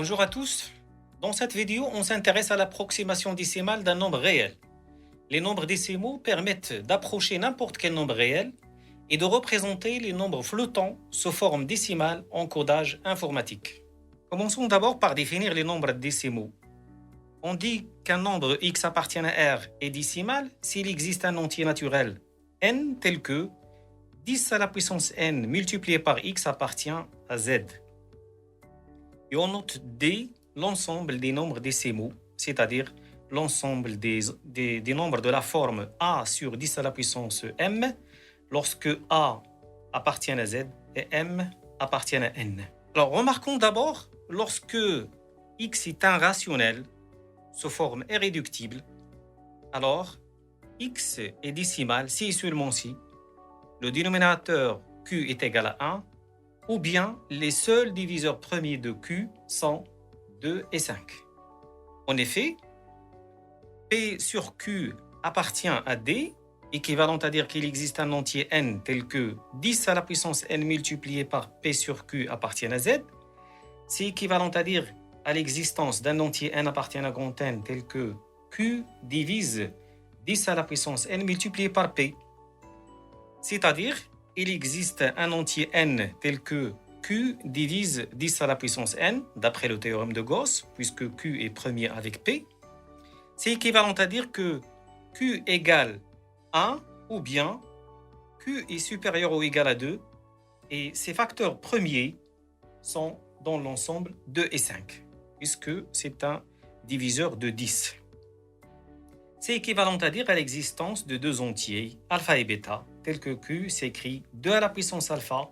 Bonjour à tous. Dans cette vidéo, on s'intéresse à l'approximation décimale d'un nombre réel. Les nombres décimaux permettent d'approcher n'importe quel nombre réel et de représenter les nombres flottants sous forme décimale en codage informatique. Commençons d'abord par définir les nombres décimaux. On dit qu'un nombre x appartient à R est décimal s'il existe un entier naturel n tel que 10 à la puissance n multiplié par x appartient à z. Et on note D l'ensemble des nombres décimaux, c'est-à-dire l'ensemble des nombres de la forme a sur 10 à la puissance m, lorsque a appartient à z et m appartient à n. Alors, remarquons d'abord, lorsque x est un rationnel sous forme irréductible, alors x est décimal si et seulement si le dénominateur q est égal à 1, ou bien les seuls diviseurs premiers de q sont 2 et 5. En effet, p sur q appartient à d, équivalent à dire qu'il existe un entier n tel que 10 à la puissance n multiplié par p sur q appartient à z. C'est équivalent à dire à l'existence d'un entier n appartient à grand n tel que q divise 10 à la puissance n multiplié par p. C'est-à-dire, il existe un entier n tel que q divise 10 à la puissance n, d'après le théorème de Gauss, puisque q est premier avec p. C'est équivalent à dire que q égale 1 ou bien q est supérieur ou égal à 2, et ces facteurs premiers sont dans l'ensemble 2 et 5, puisque c'est un diviseur de 10. C'est équivalent à dire à l'existence de deux entiers, alpha et bêta, tel que q s'écrit 2 à la puissance alpha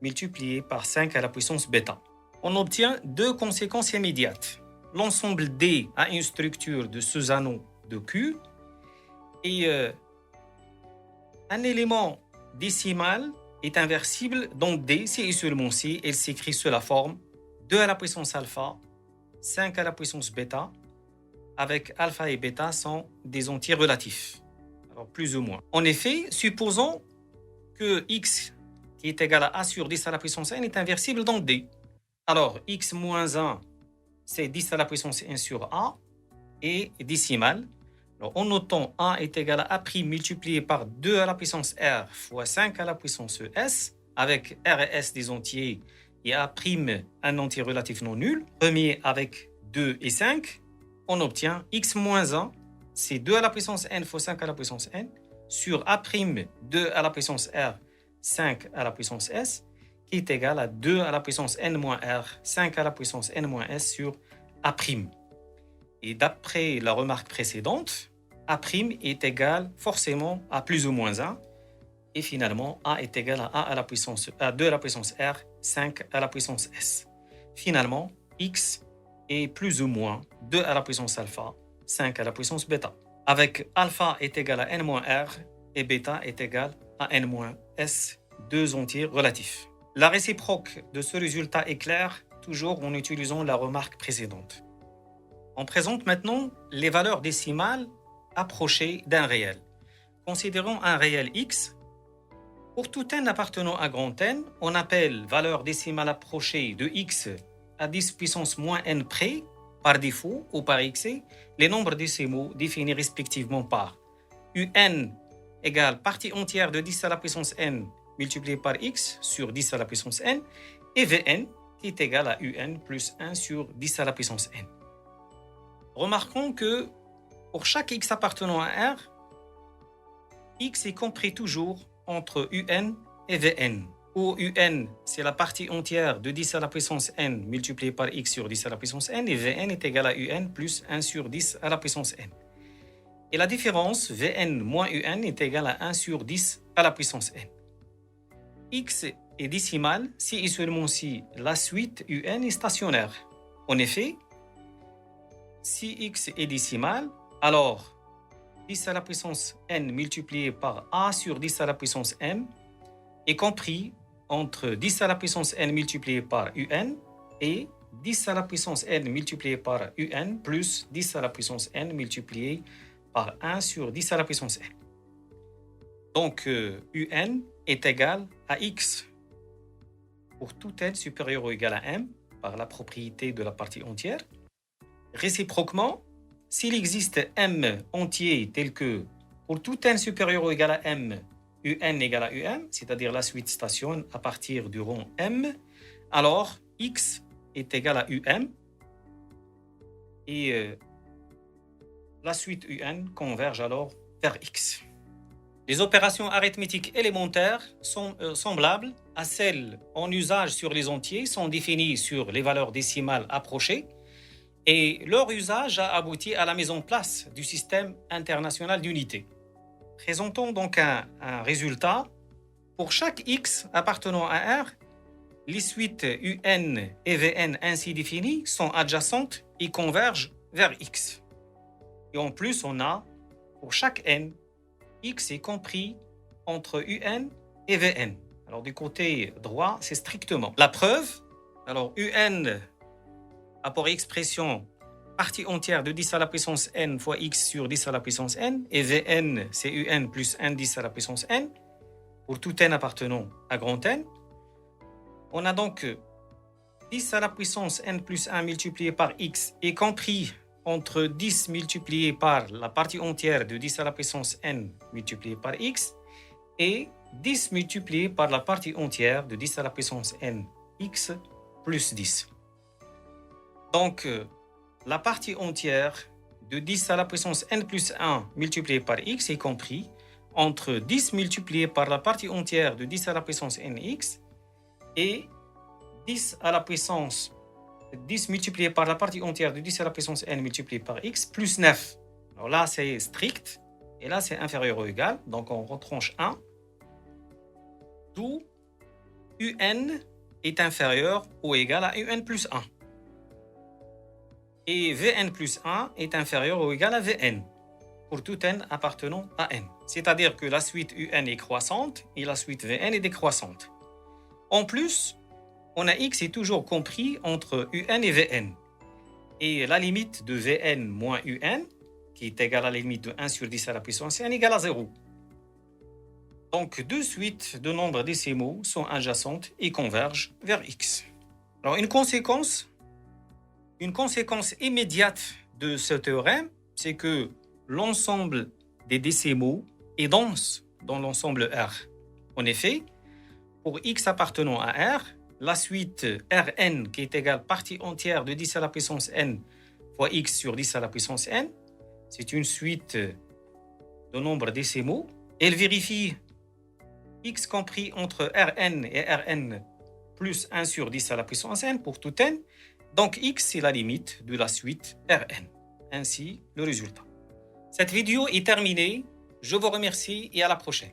multiplié par 5 à la puissance bêta. On obtient deux conséquences immédiates. L'ensemble D a une structure de sous-anneau de q et un élément décimal est inversible dans D si et seulement si elle s'écrit sous la forme 2 à la puissance alpha, 5 à la puissance bêta, avec alpha et bêta sont des entiers relatifs, alors plus ou moins. En effet, supposons que x qui est égal à a sur 10 à la puissance n est inversible dans D. Alors, x moins 1, c'est 10 à la puissance n sur a, et décimal. Alors, en notant a est égal à a' multiplié par 2 à la puissance r fois 5 à la puissance s, avec r et s des entiers, et a' un entier relatif non nul, premier avec 2 et 5, on obtient x moins 1, c'est 2 à la puissance n fois 5 à la puissance n, sur a', 2 à la puissance r, 5 à la puissance s, qui est égal à 2 à la puissance n moins r, 5 à la puissance n moins s sur a'. Et d'après la remarque précédente, a' est égal forcément à plus ou moins 1, et finalement a est égal à 2 à la puissance r, 5 à la puissance s. Finalement, x est plus ou moins 2 à la puissance alpha, 5 à la puissance bêta. Avec alpha est égal à n moins r et bêta est égal à n moins s, deux entiers relatifs. La réciproque de ce résultat est claire, toujours en utilisant la remarque précédente. On présente maintenant les valeurs décimales approchées d'un réel. Considérons un réel x. Pour tout n appartenant à grand N, on appelle valeur décimale approchée de x à 10 puissance moins n près, par défaut ou par excès, les nombres décimaux définis respectivement par un égale partie entière de 10 à la puissance n multiplié par x sur 10 à la puissance n, et vn qui est égal à un plus 1 sur 10 à la puissance n. Remarquons que pour chaque x appartenant à R, x est compris toujours entre un et vn, où un c'est la partie entière de 10 à la puissance n multiplié par x sur 10 à la puissance n, et vn est égal à un plus 1 sur 10 à la puissance n. Et la différence vn moins un est égal à 1 sur 10 à la puissance n. X est décimal si et seulement si la suite un est stationnaire. En effet, si x est décimal, alors 10 à la puissance n multiplié par a sur 10 à la puissance m est compris entre 10 à la puissance n multiplié par un et 10 à la puissance n multiplié par un plus 10 à la puissance n multiplié par 1 sur 10 à la puissance n. Donc, un est égal à x pour tout n supérieur ou égal à m par la propriété de la partie entière. Réciproquement, s'il existe m entier tel que pour tout n supérieur ou égal à m, un égale à um, c'est-à-dire la suite stationne à partir du rond m, alors x est égal à um et la suite un converge alors vers x. Les opérations arithmétiques élémentaires sont semblables à celles en usage sur les entiers, sont définies sur les valeurs décimales approchées et leur usage a abouti à la mise en place du système international d'unités. Présentons donc un résultat. Pour chaque x appartenant à R, les suites un et vn ainsi définies sont adjacentes et convergent vers x. Et en plus, on a, pour chaque n, x est compris entre un et vn. Alors du côté droit, c'est strictement. La preuve, alors un a pour expression partie entière de 10 à la puissance n fois x sur 10 à la puissance n, et vn, c'est un plus 1 10 à la puissance n, pour tout n appartenant à grand N. On a donc 10 à la puissance n plus 1 multiplié par x est compris entre 10 multiplié par la partie entière de 10 à la puissance n multiplié par x et 10 multiplié par la partie entière de 10 à la puissance n x plus 10. Donc, la partie entière de 10 à la puissance n plus 1 multiplié par x est compris entre 10 multiplié par la partie entière de 10 à la puissance nx et 10 à la puissance 10 multiplié par la partie entière de 10 à la puissance n multiplié par x plus 9. Alors là, c'est strict et là, c'est inférieur ou égal. Donc, on retranche 1. D'où un est inférieur ou égal à un plus 1. Et Vn plus 1 est inférieur ou égal à Vn pour tout n appartenant à n. C'est-à-dire que la suite un est croissante et la suite Vn est décroissante. En plus, on a x est toujours compris entre un et Vn. Et la limite de Vn moins un, qui est égale à la limite de 1 sur 10 à la puissance n, égale à 0. Donc, deux suites de nombres décimaux sont adjacentes et convergent vers x. Alors, une conséquence immédiate de ce théorème, c'est que l'ensemble des décimaux est dense dans l'ensemble R. En effet, pour x appartenant à R, la suite Rn qui est égale partie entière de 10 à la puissance n fois x sur 10 à la puissance n, c'est une suite de nombres décimaux. Elle vérifie x compris entre Rn et Rn plus 1 sur 10 à la puissance n pour tout n. Donc, x, c'est la limite de la suite Rn. Ainsi, le résultat. Cette vidéo est terminée. Je vous remercie et à la prochaine.